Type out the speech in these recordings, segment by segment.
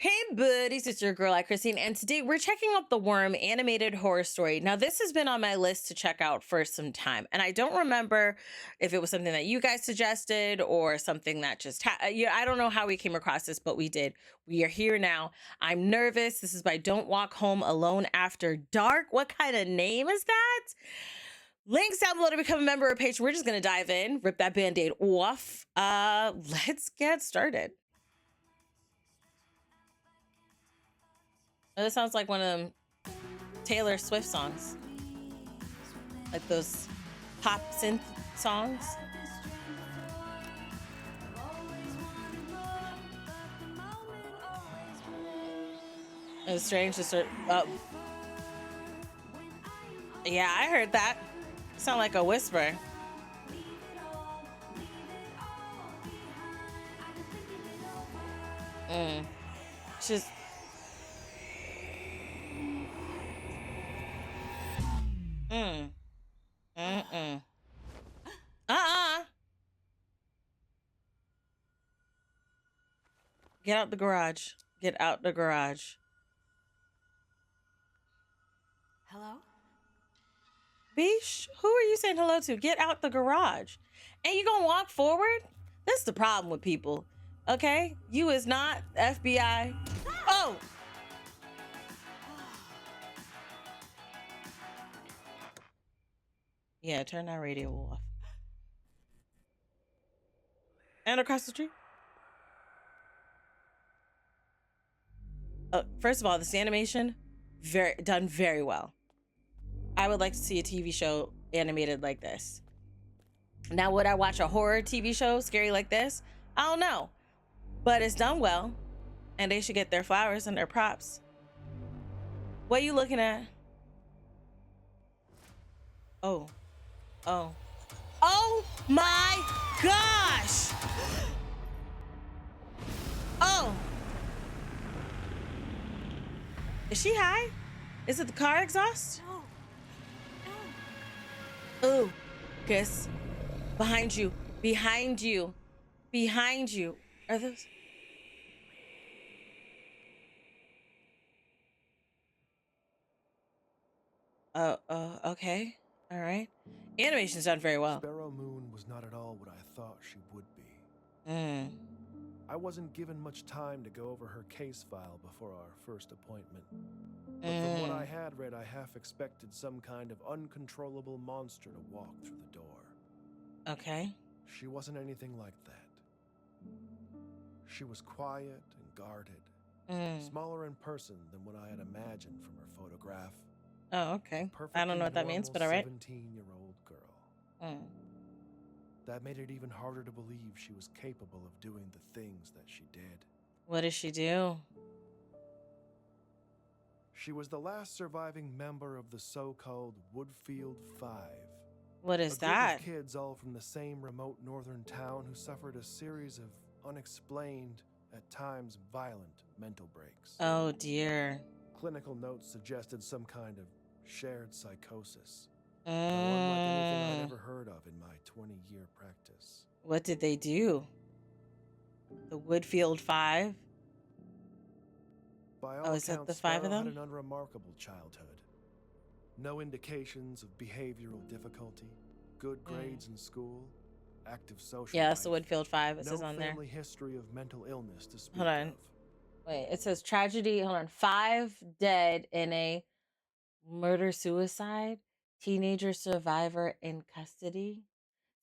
Hey buddies, it's your girl AyChristene, and today we're checking out the Worm animated horror story. Now, this has been on my list to check out for some time, and I don't remember if it was something that you guys suggested or something that just I don't know how we came across this, but we did. We are here now. I'm nervous. This is by Don't Walk Home Alone After Dark. What kind of name is that? Links down below to become a member or patron. We're just gonna dive in, rip that band-aid off. Let's get started. Oh, this sounds like one of them Taylor Swift songs, like those pop synth songs. It's strange to start. Oh, yeah, I heard that. Sound like a whisper. She's. Get out the garage. Get out the garage. Hello? Bish, who are you saying hello to? Get out the garage. And you gonna walk forward? That's the problem with people. Okay? You is not FBI. Oh! Yeah, turn that radio off. And across the street. First of all, this animation, done very well. I would like to see a TV show animated like this. Now, would I watch a horror TV show scary like this? I don't know. But it's done well, and they should get their flowers and their props. What are you looking at? Oh. Oh. Oh my gosh! Oh! Is she high? Is it the car exhaust? No. No. Ooh. Kiss. Behind you. Behind you. Behind you. Are those? Okay. All right. Animation's done very well. Sparrow Moon was not at all what I thought she would be. I wasn't given much time to go over her case file before our first appointment. But from what I had read, I half expected some kind of uncontrollable monster to walk through the door. Okay. She wasn't anything like that. She was quiet and guarded, smaller in person than what I had imagined from her photograph. Oh, okay. I don't know what that means, but all right. 17-year-old girl. That made it even harder to believe she was capable of doing the things that she did. What did she do? She was the last surviving member of the so-called Woodfield Five. What is a group that? Of kids all from the same remote northern town who suffered a series of unexplained, at times violent, mental breaks. Oh dear. Clinical notes suggested some kind of shared psychosis. Unlike anything I'd ever heard of in my 20-year practice. What did they do? The Woodfield Five? By all is that accounts, the five of Sparrow them? had an unremarkable childhood. No indications of behavioral difficulty, good grades in school, active social Yeah, life. it's the Woodfield Five. It says on there. No family history of mental illness to speak Hold on. of. Wait, it says tragedy. Hold on. 5 dead in a murder-suicide. Teenager survivor in custody.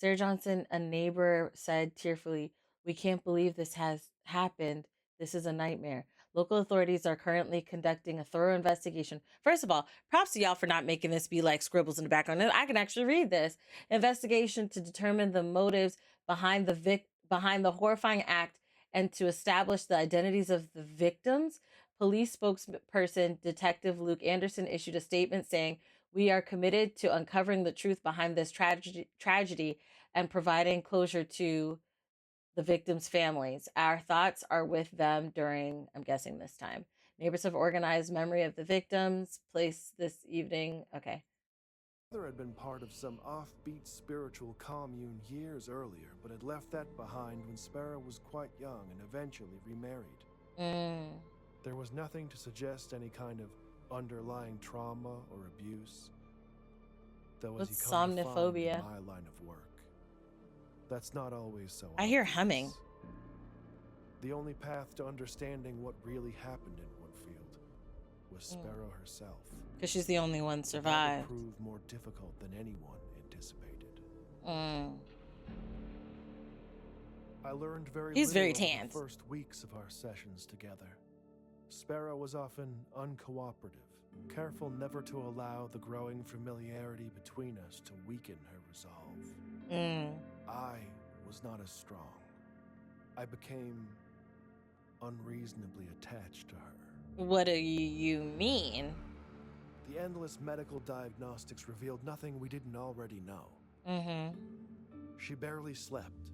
Sarah Johnson, a neighbor, said tearfully, "We can't believe this has happened. This is a nightmare. Local authorities are currently conducting a thorough investigation." First of all, props to y'all for not making this be like scribbles in the background. I can actually read this. Investigation to determine the motives behind the horrifying act and to establish the identities of the victims. Police spokesperson Detective Luke Anderson issued a statement saying, "We are committed to uncovering the truth behind this tragedy and providing closure to the victims' families. Our thoughts are with them during," I'm guessing this time. "Neighbors have organized memory of the victims. Place this evening." Okay. Mother had been part of some offbeat spiritual commune years earlier, but had left that behind when Sparrow was quite young and eventually remarried. There was nothing to suggest any kind of underlying trauma or abuse, though as you What's come to find in somniphobia? my line of work, that's not always so I hear obvious. humming. The only path to understanding what really happened in Woodfield was Sparrow herself. Because she's the only one That survived. would prove more difficult than anyone anticipated. I learned He's very little over tanned. the first weeks of our sessions together. Sparrow was often uncooperative, careful never to allow the growing familiarity between us to weaken her resolve. I was not as strong. I became unreasonably attached to her. What do you mean? The endless medical diagnostics revealed nothing we didn't already know. She barely slept.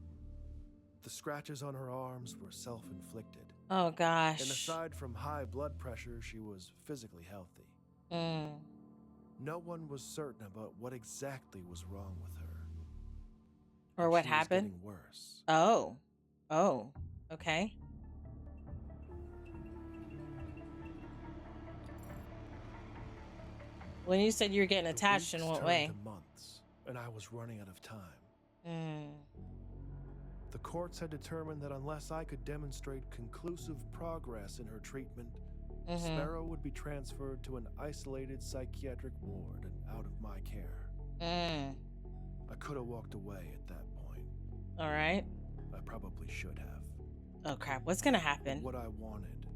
The scratches on her arms were self-inflicted. Oh, gosh. And aside from high blood pressure, she was physically healthy. No one was certain about what exactly was wrong with her. Or what she was happened? getting worse. Oh, okay. When you said you were getting attached, in what way? To months, and I was running out of time. The courts had determined that unless I could demonstrate conclusive progress in her treatment, Sparrow would be transferred to an isolated psychiatric ward and out of my care. I could have walked away at that point. All right. I probably should have. Oh, crap. What's going to happen? What I wanted,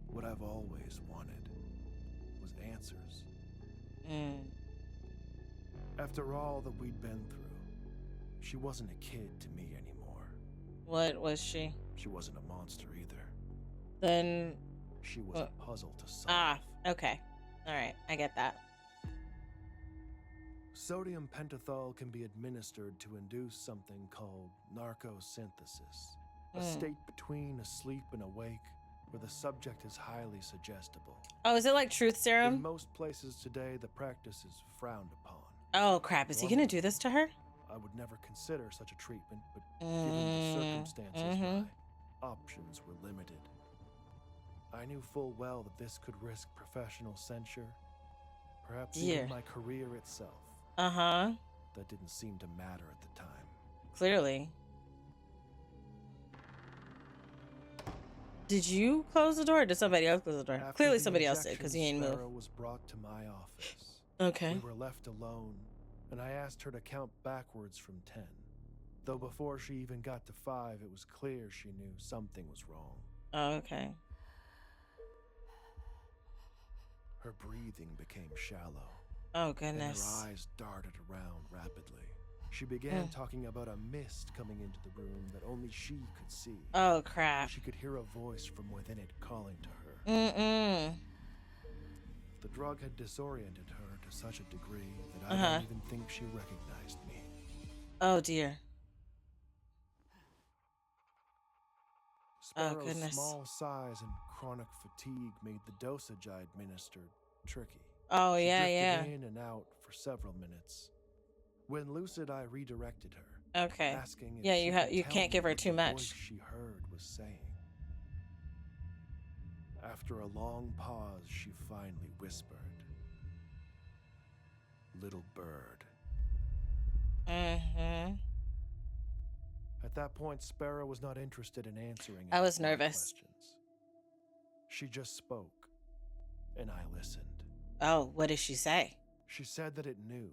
what I've always wanted, was answers. After all that we'd been through, she wasn't a kid to me anymore. What was she? She wasn't a monster either. Then... She was a puzzle to solve. Ah, okay. All right, I get that. Sodium pentothal can be administered to induce something called narcosynthesis, a state between asleep and awake where the subject is highly suggestible. Oh, is it like truth serum? In most places today, the practice is frowned upon. Oh, crap. Is he going to do this to her? I would never consider such a treatment, but given the circumstances, my options were limited. I knew full well that this could risk professional censure, perhaps even my career itself. That didn't seem to matter at the time. Clearly. Did you close the door or did somebody else close the door? After Clearly the somebody else did because he ain't moved. Sparrow was brought to my office. Okay. We were left alone, and I asked her to count backwards from 10. Though before she even got to 5, it was clear she knew something was wrong. Oh, okay. Her breathing became shallow. Oh, goodness. And her eyes darted around rapidly. She began talking about a mist coming into the room that only she could see. Oh, crap. She could hear a voice from within it calling to her. The drug had disoriented her to such a degree that I don't even think she recognized me. Oh, dear. Sparrow's small size and chronic fatigue made the dosage I administered tricky. Oh, she yeah. in and out for several minutes. When lucid, I redirected her. Okay. Asking if you can't give her too much. She heard was saying. After a long pause, she finally whispered, "Little bird." At that point, Sparrow was not interested in answering. I was nervous. Questions. She just spoke, and I listened. Oh, what did she say? She said that it knew.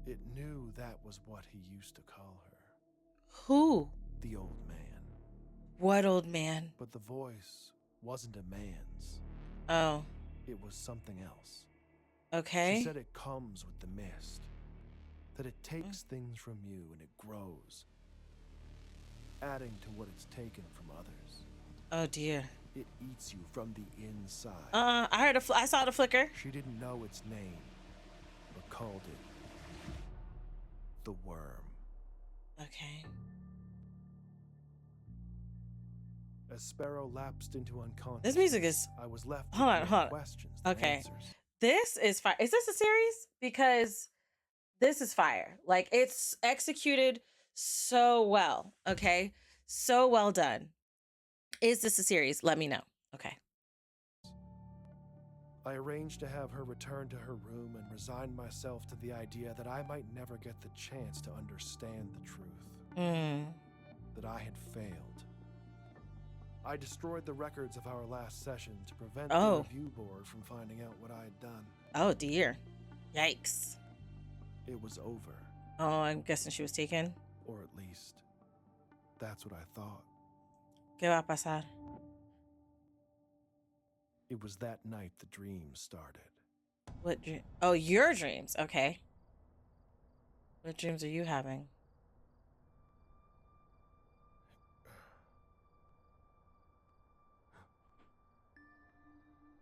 It knew that was what he used to call her. Who? The old man. What old man? But the voice wasn't a man's. Oh. It was something else. Okay. She said it comes with the mist. That it takes things from you and it grows, adding to what it's taken from others. Oh, dear. It eats you from the inside. I saw the flicker. She didn't know its name, but called it the worm. Okay. As Sparrow lapsed into unconsciousness, this music is... I was left with questions. Okay. Answers. This is fire. Is this a series? Because this is fire. Like, it's executed so well. Okay. So well done. Is this a series? Let me know. Okay. I arranged to have her return to her room and resigned myself to the idea that I might never get the chance to understand the truth. That I had failed. I destroyed the records of our last session to prevent the review board from finding out what I had done. Oh, dear. Yikes. It was over. Oh, I'm guessing she was taken? Or at least, that's what I thought. ¿Qué va a pasar? It was that night the dream started. What dream? Oh, your dreams. Okay. What dreams are you having?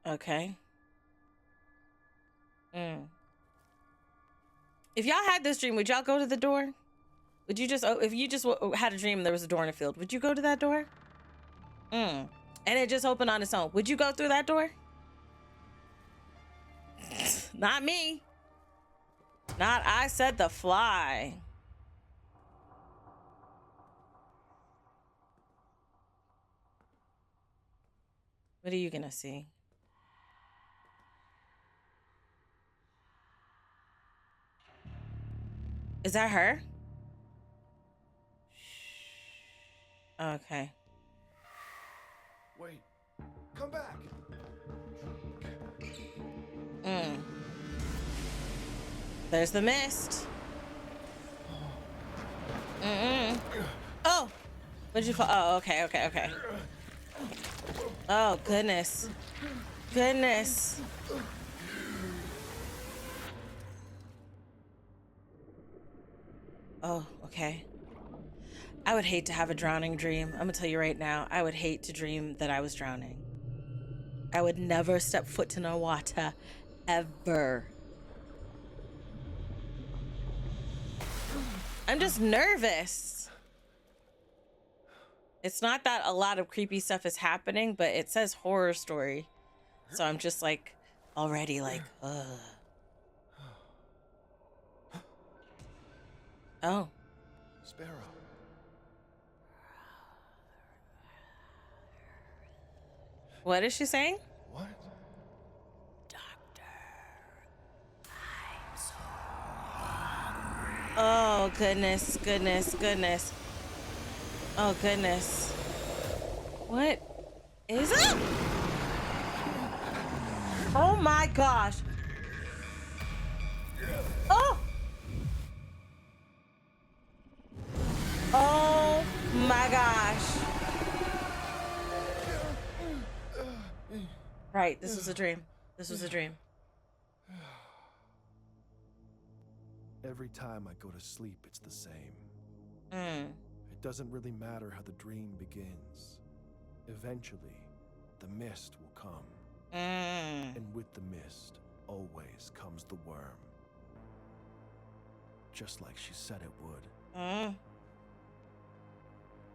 Okay. If y'all had this dream, would y'all go to the door? Would you just, if you just had a dream and there was a door in the field, would you go to that door? And it just opened on its own. Would you go through that door? Not me. Not I said the fly. What are you gonna see? Is that her? Okay. Wait. Come back. There's the mist. Oh! What'd you fall? Oh, okay. Oh, goodness. Goodness. Oh, okay. I would hate to have a drowning dream. I'm gonna tell you right now, I would hate to dream that I was drowning. I would never step foot in the water, ever. I'm just nervous. It's not that a lot of creepy stuff is happening, but it says horror story. So I'm just like, already like, ugh. Oh. Sparrow. What is she saying? What? Oh, goodness. Oh, goodness. What is it? Oh, my gosh. Oh! Oh, my gosh. Right, this was a dream. Every time I go to sleep, it's the same. It doesn't really matter how the dream begins. Eventually, the mist will come. And with the mist, always comes the worm. Just like she said it would.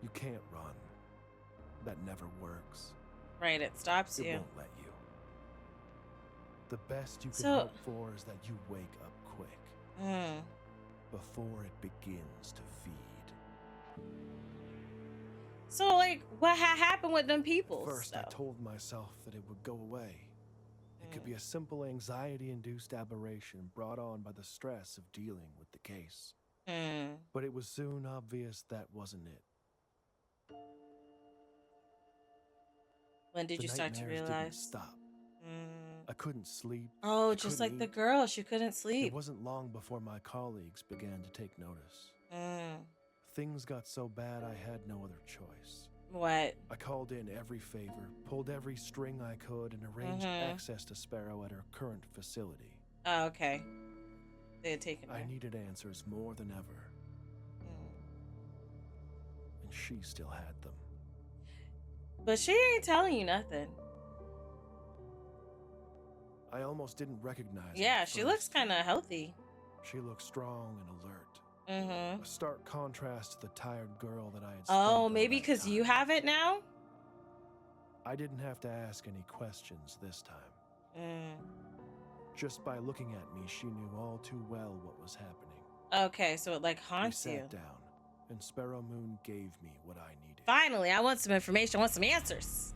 You can't run. That never works. Right, it stops you. It won't let you. The best you can hope for is that you wake up quick. Before it begins to feed. So, like, what happened with them people? First, I told myself that it would go away. It could be a simple anxiety-induced aberration brought on by the stress of dealing with the case. But it was soon obvious that wasn't it. When did you start to realize? Didn't stop. I couldn't sleep. Oh, just like the girl, she couldn't sleep. It wasn't long before my colleagues began to take notice. Things got so bad I had no other choice. What? I called in every favor, pulled every string I could, and arranged access to Sparrow at her current facility. Oh, okay. They had taken her. I needed answers more than ever. And she still had them. But she ain't telling you nothing. I almost didn't recognize her. Yeah, she looks kind of healthy. She looked strong and alert. A stark contrast to the tired girl that I had. Oh, maybe because you have it now? I didn't have to ask any questions this time. Just by looking at me, she knew all too well what was happening. Okay, so it like haunts you. We sat down, and Sparrow Moon gave me what I needed. Finally, I want some information. I want some answers.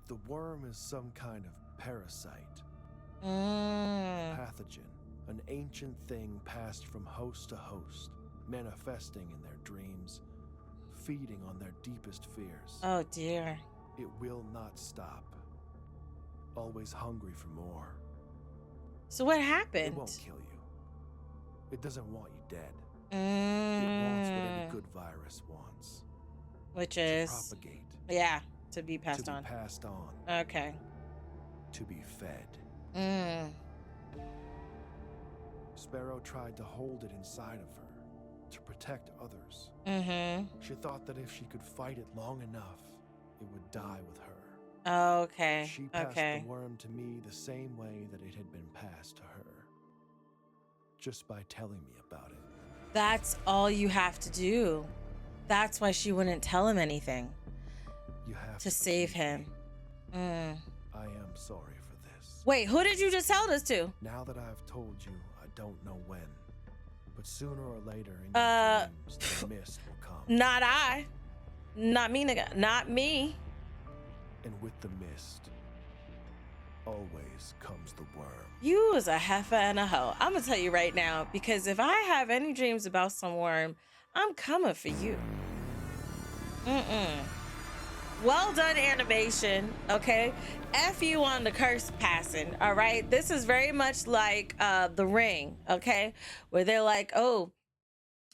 The worm is some kind of parasite. Pathogen, an ancient thing passed from host to host, manifesting in their dreams, feeding on their deepest fears. Oh dear. It will not stop. Always hungry for more. So what happened? It won't kill you. It doesn't want you dead. It wants what any good virus wants. Which is? To propagate. Yeah, to be passed on. To be passed on. Okay. To be fed. Sparrow tried to hold it inside of her, to protect others. She thought that if she could fight it long enough, it would die with her. Okay. She passed the worm to me the same way that it had been passed to her. Just by telling me about it. That's all you have to do. That's why she wouldn't tell him anything. You have to save him. I am sorry for this. Wait, who did you just tell this to? Now that I've told you, I don't know when. But sooner or later in your dreams, the mist will come. Not I. Not me, nigga. Not me. And with the mist, always comes the worm. You was a heifer and a hoe. I'm gonna tell you right now, because if I have any dreams about some worm, I'm coming for you. Well done, animation. Okay, F you on the curse passing. All right, this is very much like The Ring. Okay, where they're like, oh,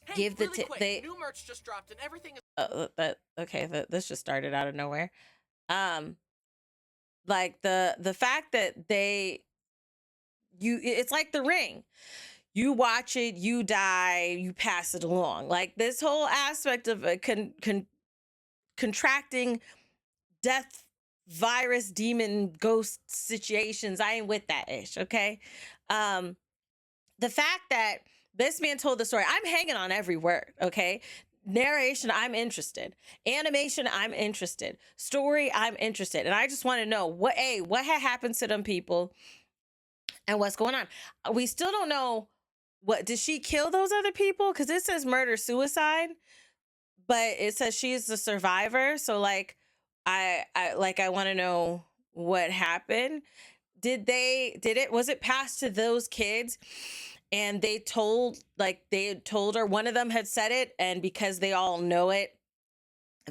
hey, give the really new merch just dropped and everything is this just started out of nowhere. Like the fact that it's like The Ring. You watch it, you die, you pass it along. Like this whole aspect of a contracting death, virus, demon, ghost situations. I ain't with that ish. Okay. The fact that this man told the story, I'm hanging on every word. Okay. Narration, I'm interested. Animation, I'm interested. Story, I'm interested. And I just want to know what had happened to them people and what's going on. We still don't know did she kill those other people? Because it says murder suicide, but it says she's the survivor. So like, I want to know what happened. Was it passed to those kids? And they had told her, one of them had said it, and because they all know it,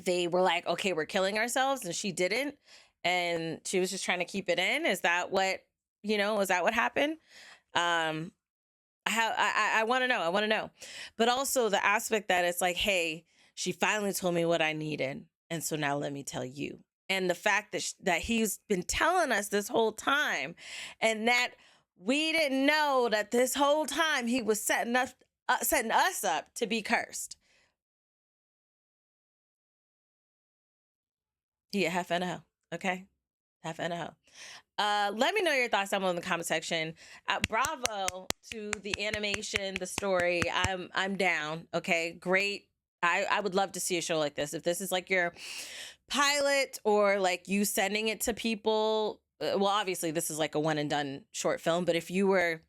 they were like, okay, we're killing ourselves, and she didn't, and she was just trying to keep it in. Is that what happened? I want to know. I want to know. But also the aspect that it's like, hey, she finally told me what I needed, and so now let me tell you. And the fact that he's been telling us this whole time, and that we didn't know that this whole time he was setting us up to be cursed. He a half and a hoe, okay? Half and a hoe. Let me know your thoughts down below in the comment section. Bravo to the animation, the story. I'm down. Okay, great. I would love to see a show like this. If this is like your pilot or like you sending it to people, well, obviously this is like a one and done short film, but if you were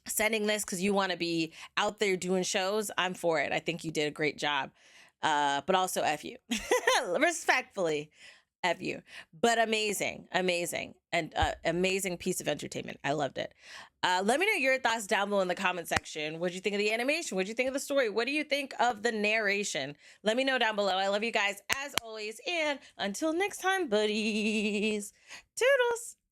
sending this because you want to be out there doing shows, I'm for it. I think you did a great job. But also F you. Respectfully, F you. But amazing, and amazing piece of entertainment. I loved it. Let me know your thoughts down below in the comment section. What do you think of the animation? What do you think of the story? What do you think of the narration? Let me know down below. I love you guys as always. And until next time, buddies. Toodles.